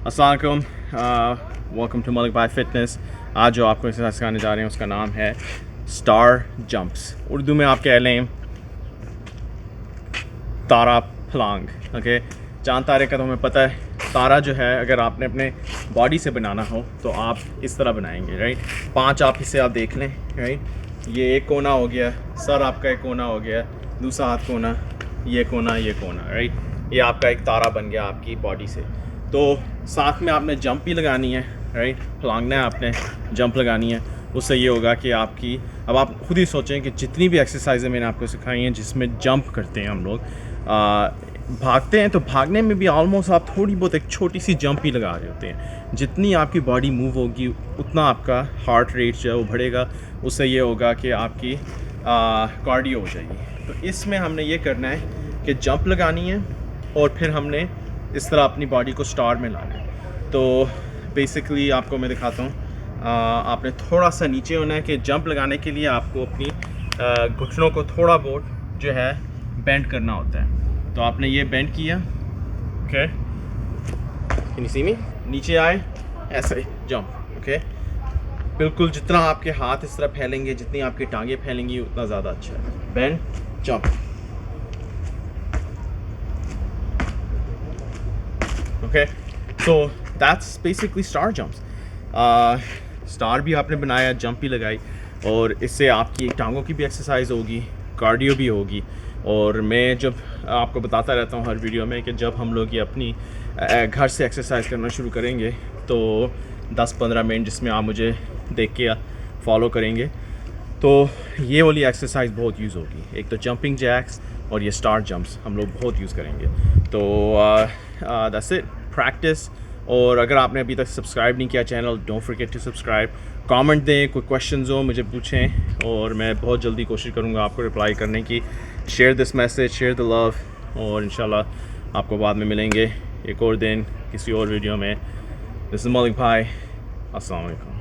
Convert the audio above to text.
अस्सलाम वालेकुम, welcome to Malik भाई फिटनेस। आज जो आपको एक्सरसाइज सिखाने जा रहे हैं उसका नाम है स्टार जंप्स। उर्दू में आप कह लें तारा फलांग। ओके, चांद तारे का तो हमें पता है। तारा जो है अगर आपने अपने बॉडी से बनाना हो तो आप इस तरह बनाएंगे, राइट। 5 आप इसे आप देख लें, राइट। ये एक कोना हो गया, सर आपका एक कोना हो गया, दूसरा हाथ कोना, ये कोना, राइट। ये आपका एक तारा बन गया आपकी बॉडी से। तो साथ में आपने जंप भी लगानी है, राइट। फलांगना है आपने, जंप लगानी है। उससे ये होगा कि आपकी, अब आप खुद ही सोचें कि जितनी भी एक्सरसाइजें मैंने आपको सिखाई हैं जिसमें जंप करते हैं हम लोग, भागते हैं, तो भागने में भी ऑलमोस्ट आप थोड़ी बहुत एक छोटी सी जंप ही लगा रहे होते हैं। जितनी आपकी बॉडी मूव होगी उतना आपका हार्ट रेट जो है वो बढ़ेगा। उससे ये होगा कि आपकी कार्डियो हो जाएगी। तो इसमें हमने ये करना है कि जंप लगानी है और फिर हमने इस तरह अपनी बॉडी को स्टार में लाना है। तो बेसिकली आपको मैं दिखाता हूँ। आपने थोड़ा सा नीचे होना है कि जंप लगाने के लिए आपको अपनी घुटनों को थोड़ा बहुत जो है बेंड करना होता है। तो आपने ये बेंड किया, ओके, कैन यू सी मी। नीचे आए, ऐसे जंप, ओके। बिल्कुल जितना आपके हाथ इस तरह फैलेंगे, जितनी आपकी टांगें फैलेंगी उतना ज़्यादा अच्छा है। Bend, jump, okay. So that's basically star jumps. Star भी आपने बनाया, जंप भी लगाई, और इससे आपकी टांगों की भी एक्सरसाइज होगी, कार्डियो भी होगी। और मैं जब आपको बताता रहता हूँ हर वीडियो में कि जब हम लोग ये अपनी घर से एक्सरसाइज करना शुरू करेंगे तो 10-15 मिनट जिसमें आप मुझे देख के फॉलो करेंगे तो ये वाली एक्सरसाइज बहुत यूज़ होगी। एक तो जंपिंग जैक्स और ये स्टार जंप्स हम लोग बहुत यूज़ करेंगे। तो दैट्स इट, प्रैक्टिस। और अगर आपने अभी तक सब्सक्राइब नहीं किया channel, don't forget to subscribe. Comment दें, कोई क्वेश्चंस हो मुझे पूछें और मैं बहुत जल्दी कोशिश करूँगा आपको रिप्लाई करने की। Share this message, share the love, और इंशाल्लाह आपको बाद में मिलेंगे एक और दिन किसी और वीडियो में। दिस इज़ मलिक भाई, अस्सलाम वालेकुम।